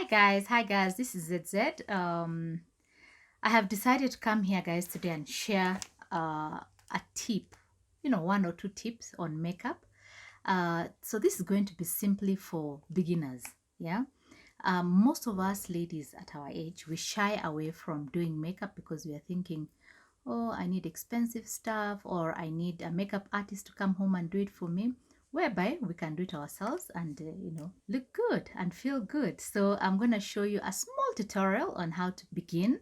Hi guys, this is ZZ. I have decided to come here guys today and share a tip, one or two tips on makeup. So this is going to be simply for beginners. Yeah. Most of us ladies at our age, we shy away from doing makeup because we are thinking, oh, I need expensive stuff, or I need a makeup artist to come home and do it for me, whereby we can do it ourselves and look good and feel good. So I'm going to show you a small tutorial on how to begin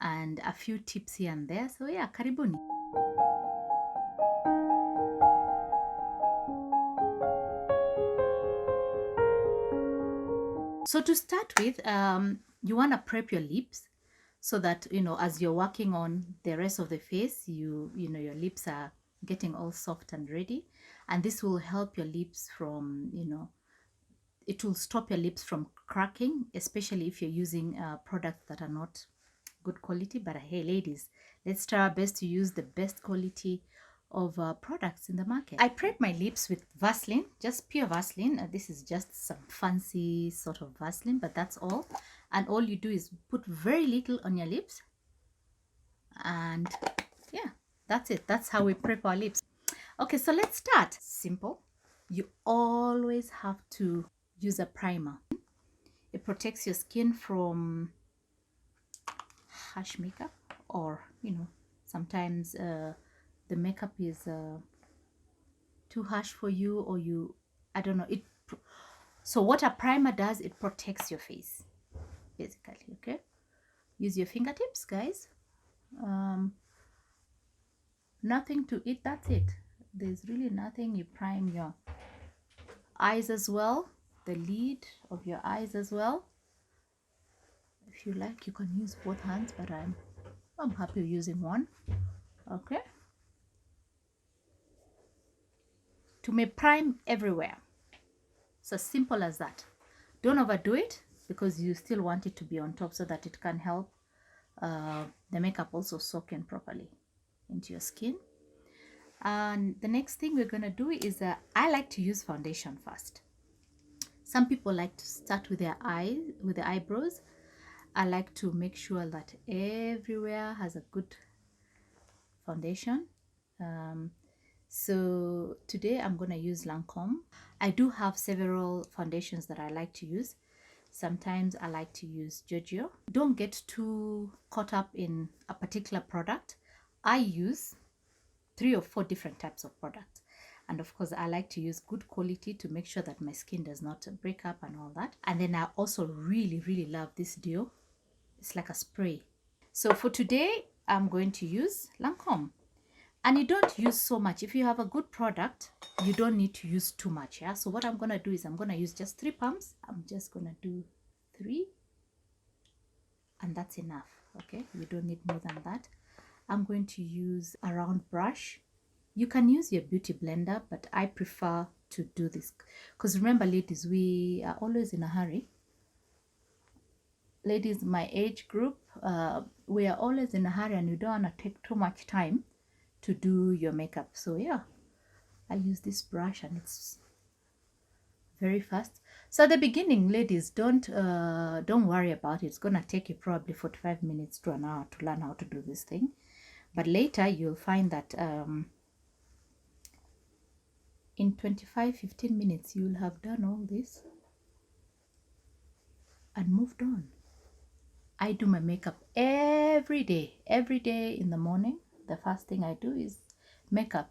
and a few tips here and there. So yeah, karibuni. So to start with, you want to prep your lips so that as you're working on the rest of the face, your lips are getting all soft and ready, and this will help your lips from it will stop your lips from cracking, especially if you're using products that are not good quality. But hey ladies, let's try our best to use the best quality of products in the market. I prep my lips with Vaseline, just pure Vaseline. This is just some fancy sort of Vaseline, but that's all. And all you do is put very little on your lips, and yeah, that's it. That's how we prep our lips. Okay, so let's start. Simple. You always have to use a primer. It protects your skin from harsh makeup, or sometimes the makeup is too harsh for you, or I don't know it. So what a primer does, it protects your face basically. Okay, use your fingertips guys. Nothing to it, that's it. There's really nothing. You prime your eyes as well, the lid of your eyes as well. If you like, you can use both hands, but I'm happy using one. Okay, to make prime everywhere. So simple as that. Don't overdo it, because you still want it to be on top so that it can help the makeup also soak in properly into your skin. And the next thing we're going to do is I like to use foundation first. Some people like to start with their eyes, with the eyebrows. I like to make sure that everywhere has a good foundation. So today I'm going to use Lancome. I do have several foundations that I like to use. Sometimes I like to use Giorgio. Don't get too caught up in a particular product. I use 3 or 4 different types of products, and of course I like to use good quality to make sure that my skin does not break up and all that. And then I also really love this Dior. It's like a spray. So for today I'm going to use Lancome. And you don't use so much. If you have a good product, you don't need to use too much. Yeah, so what I'm going to do is I'm going to use just 3 pumps. I'm just going to do 3, and that's enough. Okay, you don't need more than that. I'm going to use a round brush. You can use your beauty blender, but I prefer to do this because remember ladies, we are always in a hurry. Ladies my age group, we are always in a hurry, and you don't want to take too much time to do your makeup. So yeah, I use this brush and it's very fast. So at the beginning, ladies, don't worry about it. It's gonna take you probably 45 minutes to an hour to learn how to do this thing, but later you'll find that in 25-15 minutes you'll have done all this and moved on. I do my makeup every day in the morning. The first thing I do is makeup,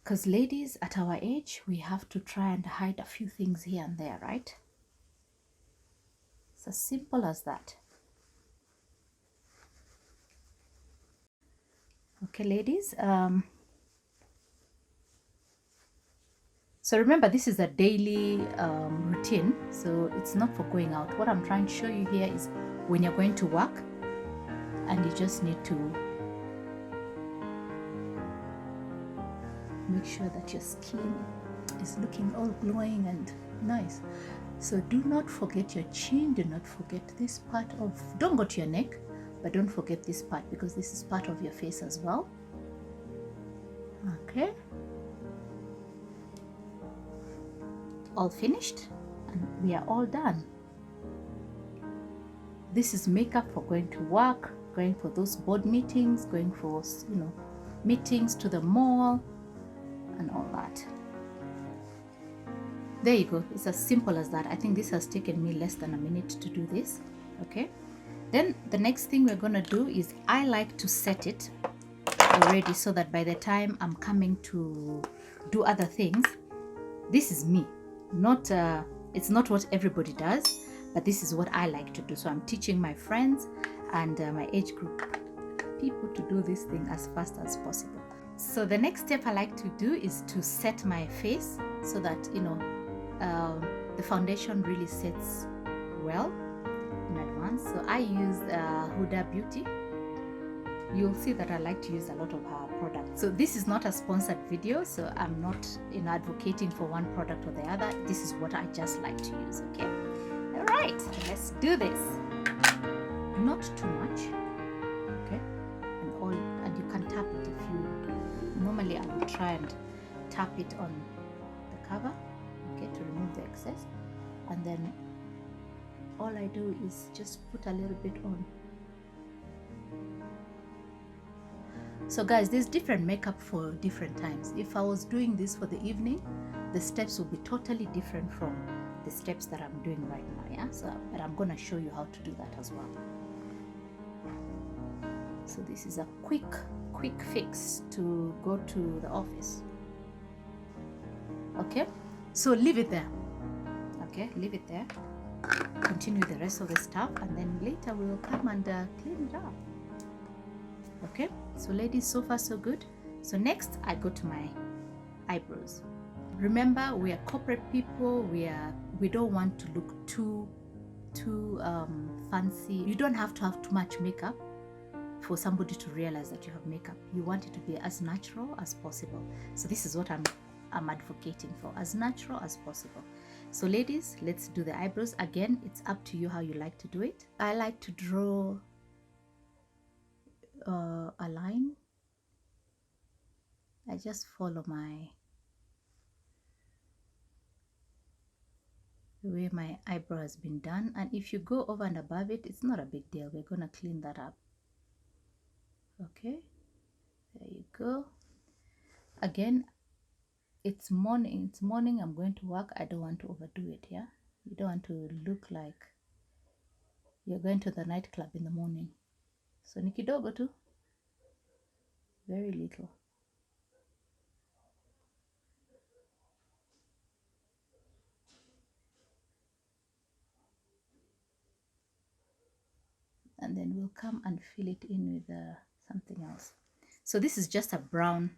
because ladies at our age, we have to try and hide a few things here and there, right? It's as simple as that. Okay ladies, so remember, this is a daily routine, so it's not for going out. What I'm trying to show you here is when you're going to work and you just need to make sure that your skin is looking all glowing and nice. So do not forget your chin, do not forget this part of, don't go to your neck, but don't forget this part, because this is part of your face as well. Okay, all finished and we are all done. This is makeup for going to work, going for those board meetings, going for, you know, meetings to the mall and all that. There you go. It's as simple as that. I think this has taken me less than a minute to do this. Okay, then the next thing we're gonna do is I like to set it already so that by the time I'm coming to do other things, this is me. Not it's not what everybody does, but this is what I like to do. So I'm teaching my friends and my age group people to do this thing as fast as possible. So the next step I like to do is to set my face so that, you know, the foundation really sets well in advance. So I use Huda Beauty. You'll see that I like to use a lot of her products. So this is not a sponsored video, so I'm not, you know, advocating for one product or the other. This is what I just like to use. Okay, all right, let's do this. Not too much, okay, and you can tap it if you, normally I would try and tap it on the cover, okay, to remove the excess, and then all I do is just put a little bit on. So guys, there's different makeup for different times. If I was doing this for the evening, the steps will be totally different from the steps that I'm doing right now, yeah. So, but I'm gonna show you how to do that as well. So this is a quick fix to go to the office. Okay, so leave it there. Okay, leave it there. Continue the rest of the stuff, and then later we will come and clean it up. Okay, so ladies, so far so good. So next I go to my eyebrows. Remember, we are corporate people. We don't want to look too fancy. You don't have to have too much makeup for somebody to realize that you have makeup. You want it to be as natural as possible. So this is what I'm advocating for, as natural as possible. So ladies, let's do the eyebrows. Again, it's up to you how you like to do it. I like to draw a line. I just follow the way my eyebrow has been done, and if you go over and above it, it's not a big deal. We're gonna clean that up. Okay, there you go. Again, it's morning. I'm going to work. I don't want to overdo it. Yeah, you don't want to look like you're going to the nightclub in the morning. So ni kidogo tu, very little. And then we'll come and fill it in with something else. So this is just a brown,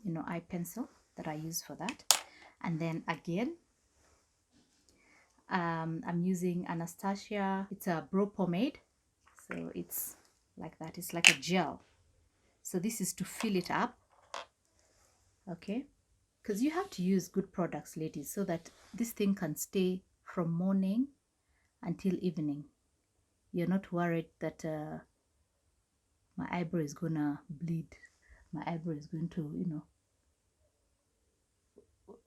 you know, eye pencil that I use for that. And then again, I'm using Anastasia. It's a brow pomade, so it's like that. It's like a gel. So this is to fill it up, okay, because you have to use good products, ladies, so that this thing can stay from morning until evening. You're not worried that my eyebrow is gonna bleed, my eyebrow is going to, you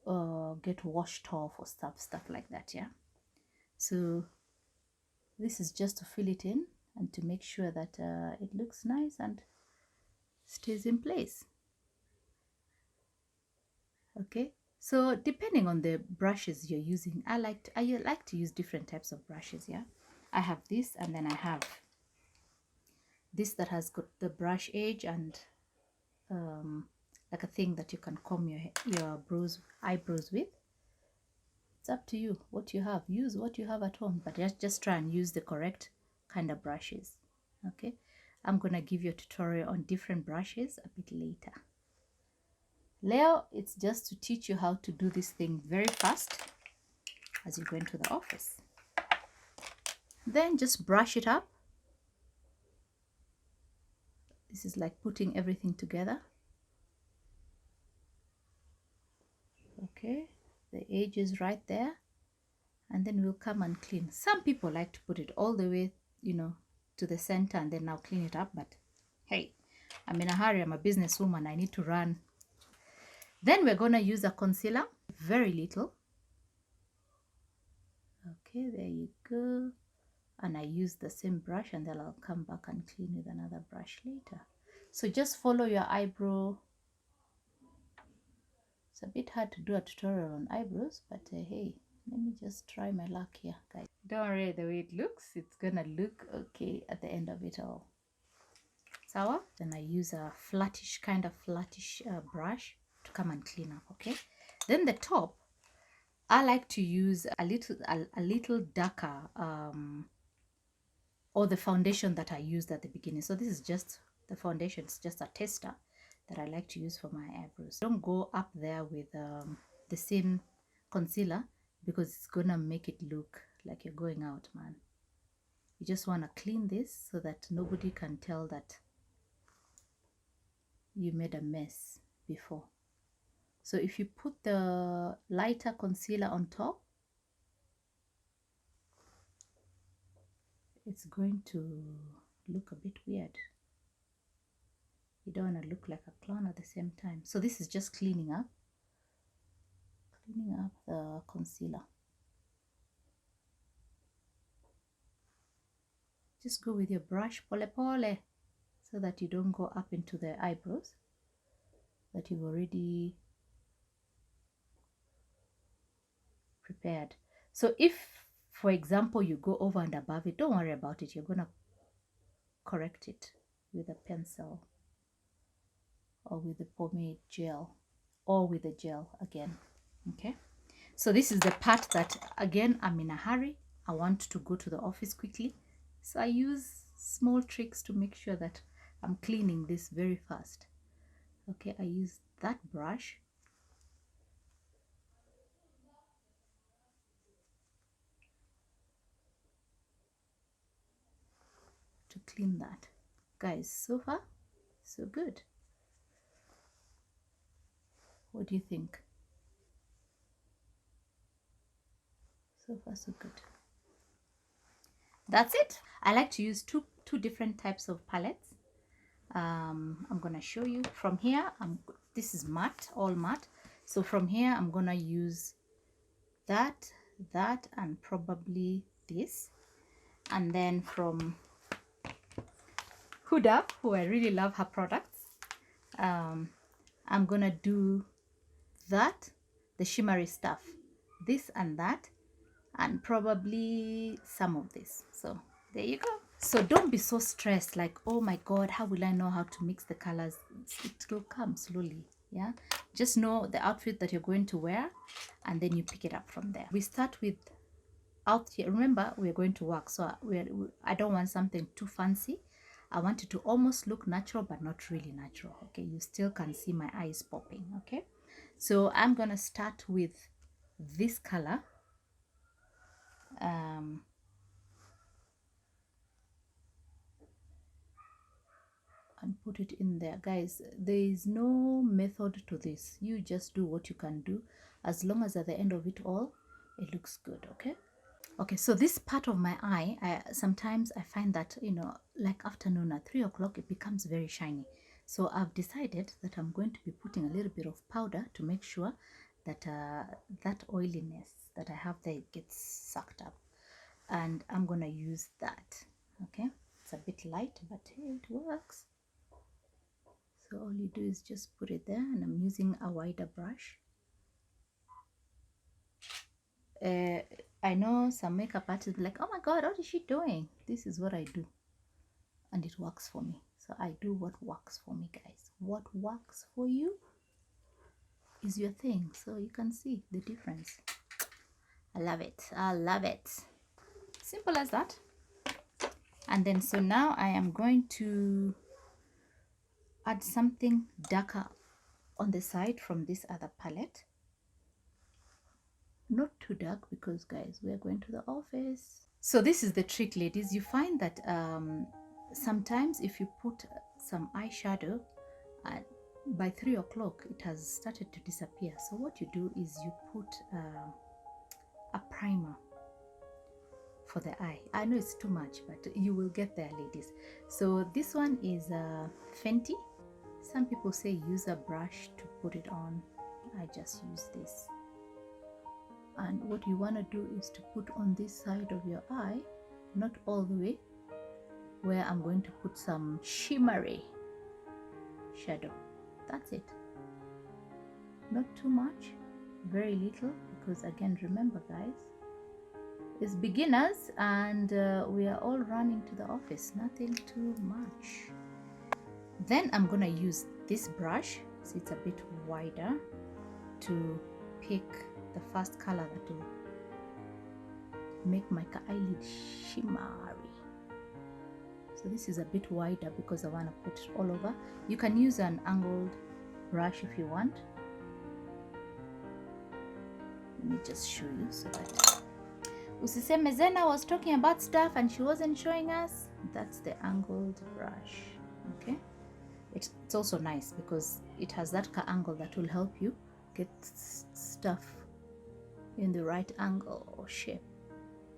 know, get washed off or stuff like that. Yeah, so this is just to fill it in and to make sure that it looks nice and stays in place. Okay, so depending on the brushes you're using, I like to use different types of brushes. Yeah, I have this, and then I have this that has got the brush edge and like a thing that you can comb your eyebrows with. It's up to you what you have. Use what you have at home, but just try and use the correct kind of brushes. Okay, I'm gonna give you a tutorial on different brushes a bit later. Leo, it's just to teach you how to do this thing very fast as you go into the office. Then just brush it up. This is like putting everything together. Okay, the edge is right there, and then we'll come and clean. Some people like to put it all the way, you know, to the center and then now clean it up, but hey, I'm in a hurry. I'm a businesswoman. I need to run. Then we're gonna use a concealer, very little. Okay, there you go. and I use the same brush, and then I'll come back and clean with another brush later. So just follow your eyebrow. It's a bit hard to do a tutorial on eyebrows, but hey, let me just try my luck here, guys. Don't worry the way it looks, it's gonna look okay at the end of it all. Sour. Then I use a flattish brush to come and clean up. Okay, then the top, I like to use a little darker or the foundation that I used at the beginning. So this is just the foundation. It's just a tester that I like to use for my eyebrows. Don't go up there with the same concealer, because it's gonna make it look like you're going out, man. You just want to clean this so that nobody can tell that you made a mess before. So if you put the lighter concealer on top, it's going to look a bit weird. You don't want to look like a clown at the same time. So this is just cleaning up the concealer. Just go with your brush pole pole, so that you don't go up into the eyebrows that you've already prepared. So if, for example, you go over and above it, don't worry about it. You're gonna correct it with a pencil or with the pomade gel, or with the gel again. Okay, so this is the part that, again, I'm in a hurry. I want to go to the office quickly, so I use small tricks to make sure that I'm cleaning this very fast. Okay, I use that brush to clean that. Guys, so far so good. What do you think? So far so good. That's it. I like to use two different types of palettes. I'm gonna show you from here. This is matte, all matte. So from here I'm gonna use that, and probably this. And then from Huda, who I really love her products, I'm gonna do that, the shimmery stuff, this and that, and probably some of this. So there you go. So don't be so stressed, like, oh my god, how will I know how to mix the colors? It will come slowly. Yeah, just know the outfit that you're going to wear, and then you pick it up from there. We start with out here. Remember, we're going to work, so I don't want something too fancy. I want it to almost look natural, but not really natural. Okay, you still can see my eyes popping. Okay, so I'm gonna start with this color. And put it in there. Guys, there is no method to this. You just do what you can do, as long as at the end of it all it looks good. Okay, so this part of my eye, sometimes I find that, you know, like afternoon at 3 o'clock, it becomes very shiny. So I've decided that I'm going to be putting a little bit of powder to make sure that that oiliness that I have there gets sucked up, and I'm gonna use that. Okay, it's a bit light, but hey, it works. So all you do is just put it there, and I'm using a wider brush. I know some makeup artists like, oh my god, what is she doing? This is what I do, and it works for me. So I do what works for me, guys. What works for you is your thing. So you can see the difference. I love it. I love it. Simple as that. And then so now I am going to add something darker on the side from this other palette. Not too dark, because guys, we're going to the office. So this is the trick, ladies. You find that sometimes if you put some eyeshadow, by 3 o'clock it has started to disappear. So what you do is you put a primer for the eye. I know it's too much, but you will get there, ladies. So this one is Fenty. Some people say use a brush to put it on. I just use this. And what you want to do is to put on this side of your eye not all the way, where I'm going to put some shimmery shadow. That's it. Not too much, very little, because again, remember guys, it's beginners and we are all running to the office, nothing too much. Then I'm gonna use this brush, so it's a bit wider, to pick the first color that will make my eyelid shimmery. So this is a bit wider because I want to put it all over. You can use an angled brush if you want. Let me just show you so that usiseme Zena was talking about stuff and she wasn't showing us. That's the angled brush. Okay, it's also nice because it has that angle that will help you get stuff in the right angle or shape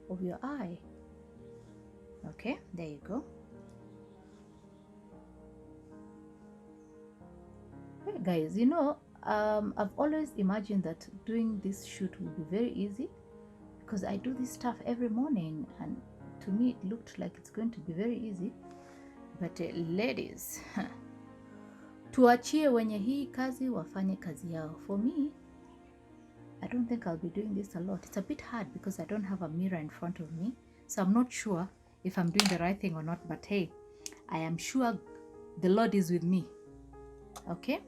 of your eye. Okay, there you go. Hey guys, you know, I've always imagined that doing this shoot would be very easy because I do this stuff every morning, and to me it looked like it's going to be very easy. But ladies, tuachie wenye hii kazi wafanye kazi yao. For me, I don't think I'll be doing this a lot. It's a bit hard because I don't have a mirror in front of me, so I'm not sure if I'm doing the right thing or not. But hey, I am sure the Lord is with me. Okay,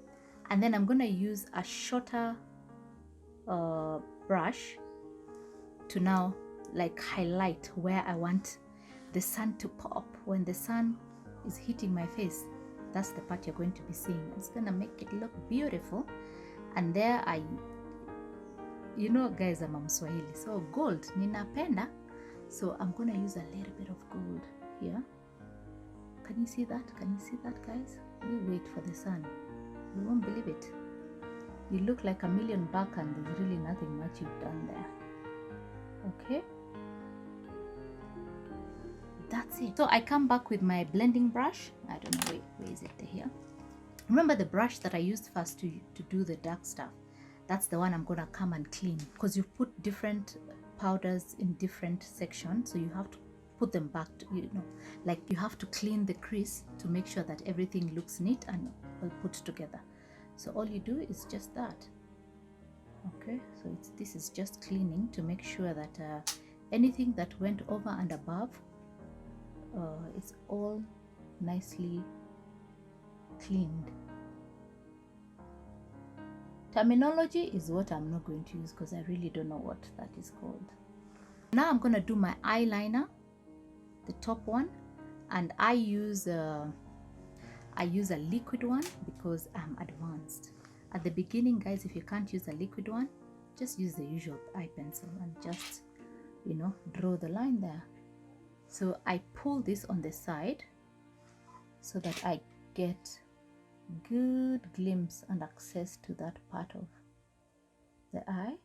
and then I'm gonna use a shorter brush to now like highlight where I want the sun to pop. When the sun is hitting my face, that's the part you're going to be seeing. It's gonna make it look beautiful. And there you know guys, I'm a Mswahili, so gold ninapenda, so I'm gonna use a little bit of gold here. Can you see that? Can you see that guys? You wait for the sun, you won't believe it. You look like $1,000,000 and there's really nothing much you've done there. Okay, that's it. So I come back with my blending brush. I don't know, where is it? Here. Remember the brush that I used first to do the dark stuff? That's the one I'm gonna come and clean, because you put different powders in different sections, so you have to put them back to, you know, like you have to clean the crease to make sure that everything looks neat and well put together. So all you do is just that. Okay, so this is just cleaning to make sure that anything that went over and above, it's all nicely cleaned. Terminology is what I'm not going to use because I really don't know what that is called. Now I'm going to do my eyeliner, the top one, and I use a liquid one because I'm advanced. At the beginning guys, if you can't use a liquid one, just use the usual eye pencil and just, you know, draw the line there. So I pull this on the side so that I get good glimpse and access to that part of the eye.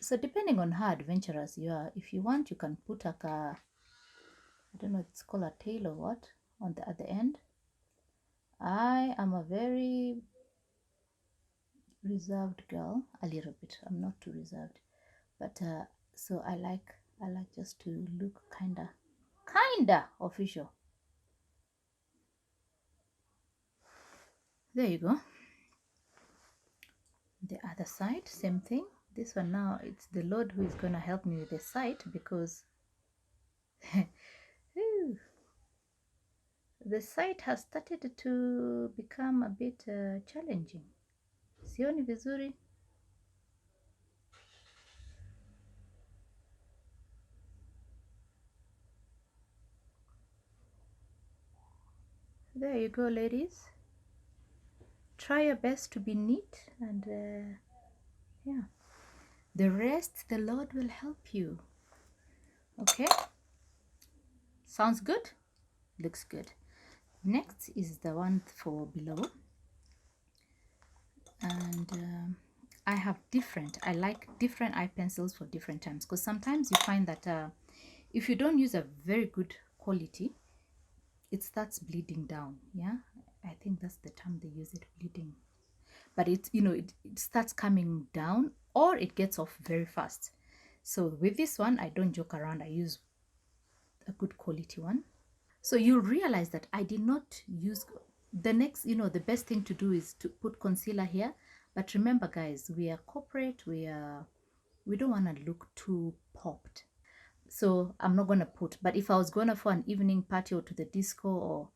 So depending on how adventurous you are, if you want, you can put like a, I don't know, it's called a tail or what, on the at the end. I am a very reserved girl, a little bit. I'm not too reserved, but so I like just to look kinda official. There you go. The other side, same thing. This one now, it's the Lord who is gonna help me with the side because the site has started to become a bit challenging. Sioni vizuri. There you go, ladies. Try your best to be neat, and yeah, the rest the Lord will help you. Okay, sounds good, looks good. Next is the one for below, and I like different eye pencils for different times, because sometimes you find that if you don't use a very good quality, it starts bleeding down. Yeah, I think that's the term they use, it, bleeding. But it, you know, it starts coming down or it gets off very fast. So with this one, I don't joke around. I use a good quality one. So you'll realize that I did not use the next, the best thing to do is to put concealer here. But remember guys, we are corporate, we don't want to look too popped. So I'm not going to put, but if I was going to for an evening party or to the disco or,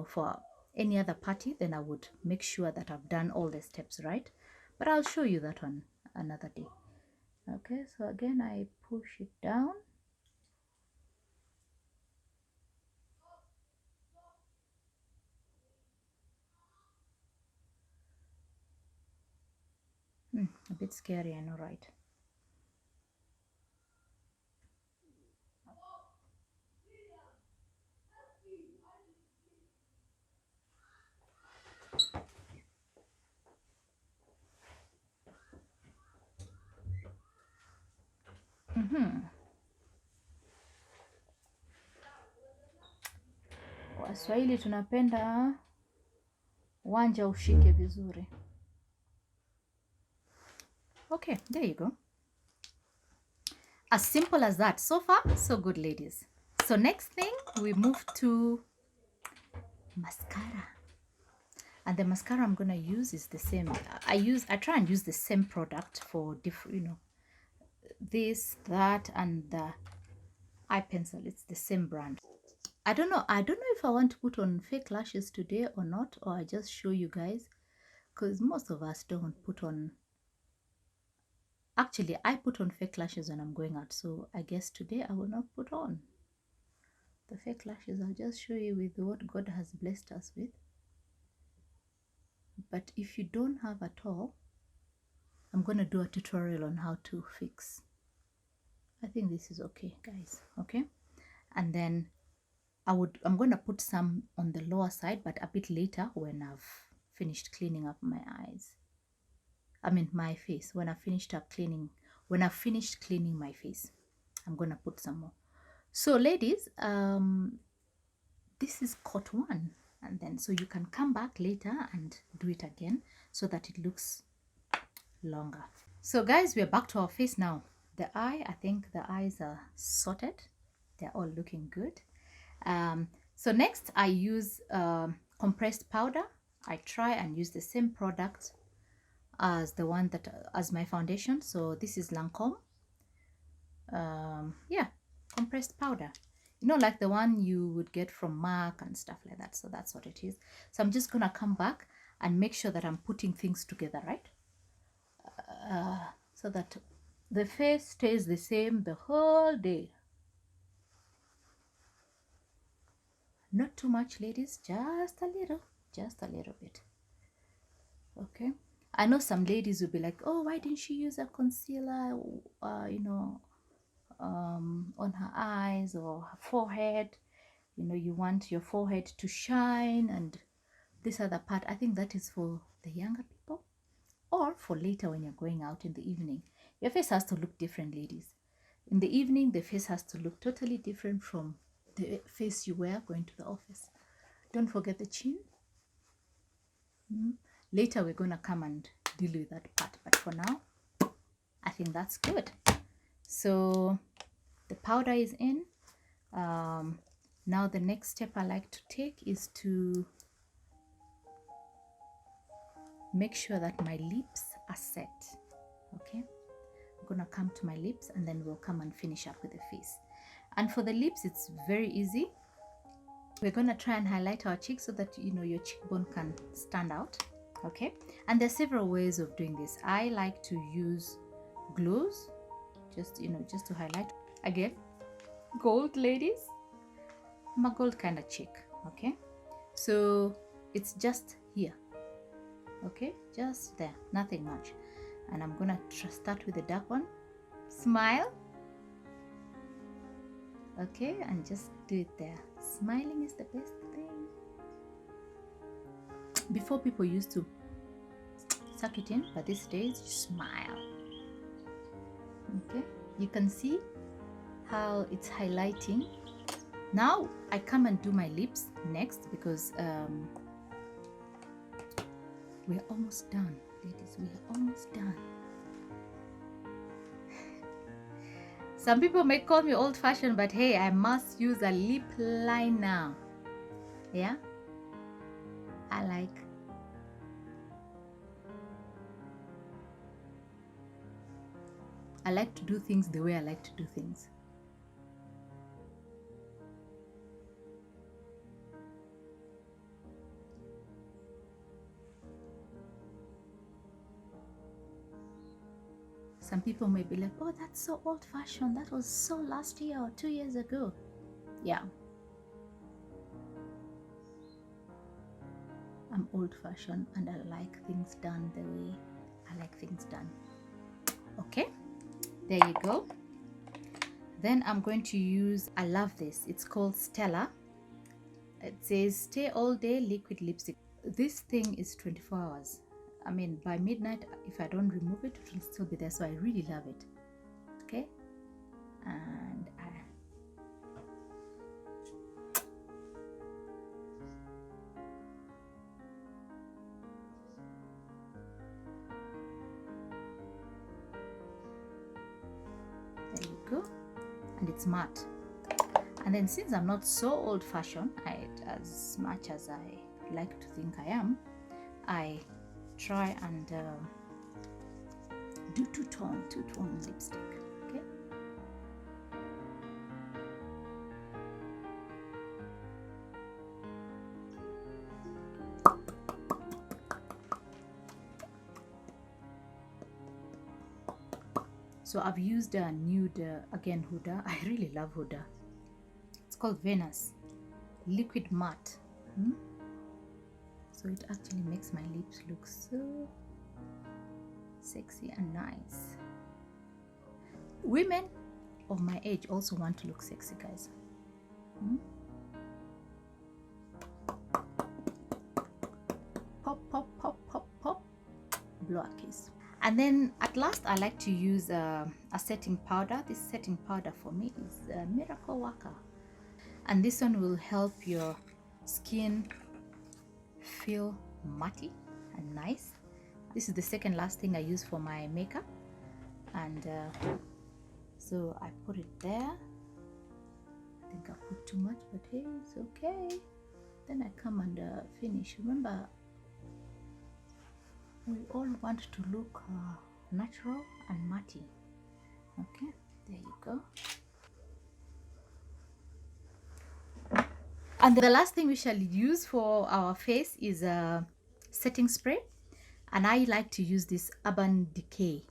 for any other party, then I would make sure that I've done all the steps right. But I'll show you that on another day. Okay, so again, I push it down. A bit scary, I know, right? Waswahili tunapenda wanja ushike vizuri. Okay, there you go. As simple as that. So far, so good, ladies. So next thing, we move to mascara. And the mascara I'm going to use is the same. I try and use the same product for different, this, that, and the eye pencil. It's the same brand. I don't know if I want to put on fake lashes today or not, or I just show you guys, because most of us don't put on. Actually, I put on fake lashes when I'm going out, so I guess today I will not put on the fake lashes. I'll just show you with what God has blessed us with. But if you don't have at all, I'm going to do a tutorial on how to fix. I think this is okay, guys. Okay, and then I'm going to put some on the lower side, but a bit later when I've finished cleaning up my eyes. I mean my face. When I finished cleaning my face, I'm going to put some more. So ladies, this is cut one, and then so you can come back later and do it again so that it looks longer. So guys, we're back to our face now. The eye, I think the eyes are sorted. They're all looking good. So next I use compressed powder. I try and use the same product as the one that as my foundation. So this is Lancome. Yeah, compressed powder, like the one you would get from MAC and stuff like that. So that's what it is. So I'm just gonna come back and make sure that I'm putting things together right, so that the face stays the same the whole day. Not too much, ladies, just a little bit. Okay, I know some ladies will be like, oh, why didn't she use a concealer on her eyes or her forehead? You want your forehead to shine and this other part. I think that is for the younger people or for later when you're going out in the evening. Your face has to look different, ladies. In the evening, the face has to look totally different from the face you wear going to the office. Don't forget the chin. Later, we're going to come and deal with that part. But for now, I think that's good. So the powder is in. Now the next step I like to take is to make sure that my lips are set. Okay, I'm gonna come to my lips and then we'll come and finish up with the face. And for the lips, it's very easy. We're gonna try and highlight our cheeks so that your cheekbone can stand out. Okay, and there's several ways of doing this. I like to use glows, just to highlight. Again, gold, ladies. I'm a gold kind of chick. Okay, so it's just here. Okay, just there, nothing much. And I'm gonna start with the dark one. Smile. Okay, and just do it there. Smiling is the best thing. Before, people used to suck it in, but these days you smile. Okay, you can see how it's highlighting. Now I come and do my lips next because we're almost done, ladies. We are almost done. Some people may call me old-fashioned, but hey, I must use a lip liner. Yeah, I like. I like to do things the way I like to do things. Some people may be like, oh, that's so old-fashioned. That was so last year or 2 years ago. Yeah. I'm old-fashioned and I like things done the way I like things done. Okay, there you go. Then I'm going to use, I love this. It's called STILA. It says stay all day liquid lipstick. This thing is 24 hours. I mean, by midnight, if I don't remove it, it will still be there. So I really love it. Okay, and there you go. And it's matte. And then since I'm not so old-fashioned, as much as I like to think I am, I try and do two-tone lipstick. Okay. So I've used a nude, again, Huda. I really love Huda. It's called Venus Liquid Matte. So it actually makes my lips look so sexy and nice. Women of my age also want to look sexy, guys. Pop, pop, pop, pop, pop. Blow a kiss. And then at last, I like to use a setting powder. This setting powder for me is Miracle Worker. And this one will help your skin feel matte and nice. This is the second last thing I use for my makeup. And so I put it there. I think I put too much, but hey, it's okay. Then I come and finish. Remember, we all want to look natural and matte. Okay, there you go. And the last thing we shall use for our face is a setting spray. And I like to use this Urban Decay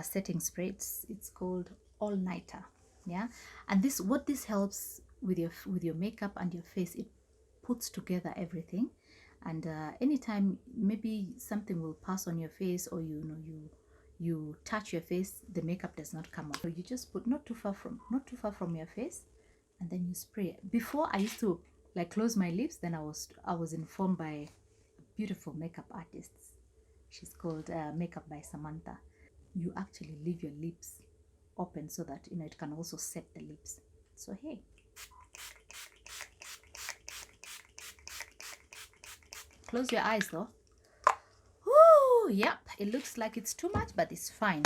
setting spray. It's called All Nighter. Yeah, and what this helps with your makeup and your face, it puts together everything. And anytime maybe something will pass on your face, or you touch your face, the makeup does not come off. So you just put not too far from your face, and then you spray. Before, I used to like close my lips. Then I was informed by a beautiful makeup artist. She's called Makeup by Samantha. You actually leave your lips open so that it can also set the lips. So hey. Close your eyes though. Ooh, yep, it looks like it's too much, but it's fine.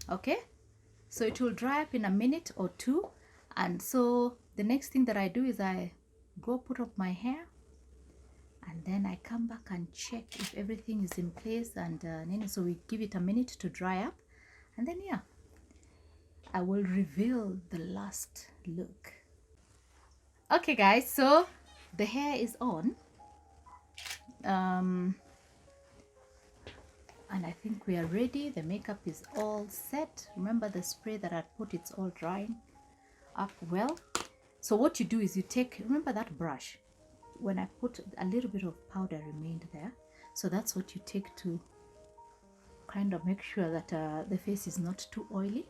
Okay, so it will dry up in a minute or two. And so the next thing that I do is I go put up my hair, and then I come back and check if everything is in place. And so we give it a minute to dry up, and then yeah, I will reveal the last look. Okay guys, so the hair is on. And I think we are ready. The makeup is all set. Remember the spray that I put, it's all drying up well. So what you do is you take, remember that brush, when I put a little bit of powder remained there, so that's what you take to kind of make sure that the face is not too oily.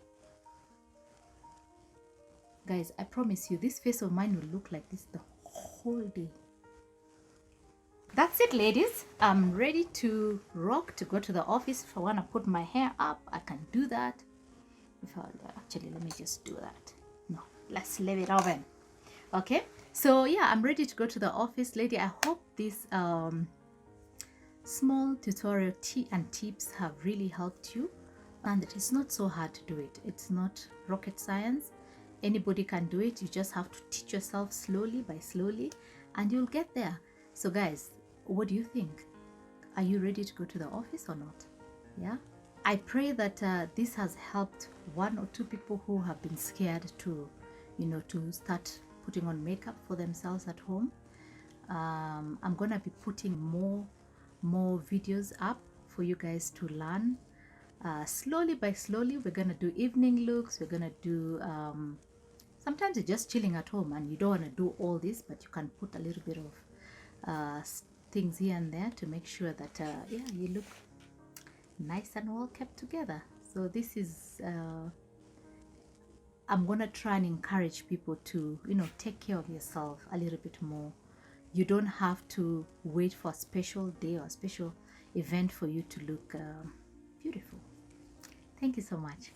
Guys, I promise you, this face of mine will look like this the whole day. That's it, ladies. I'm ready to rock, to go to the office. If I want to put my hair up, I can do that. Actually, let me just do that. No, let's leave it open. Okay, so yeah, I'm ready to go to the office, lady. I hope this small tutorial and tips have really helped you understand that it's not so hard to do it. It's not rocket science. Anybody can do it. You just have to teach yourself slowly by slowly, and you'll get there. So guys, what do you think? Are you ready to go to the office or not? Yeah, I pray that this has helped one or two people who have been scared to, to start putting on makeup for themselves at home. I'm gonna be putting more videos up for you guys to learn. Slowly by slowly, we're gonna do evening looks. We're gonna do sometimes you're just chilling at home and you don't want to do all this, but you can put a little bit of things here and there to make sure that yeah, you look nice and well kept together. So this is I'm gonna try and encourage people to take care of yourself a little bit more. You don't have to wait for a special day or a special event for you to look beautiful. Thank you so much.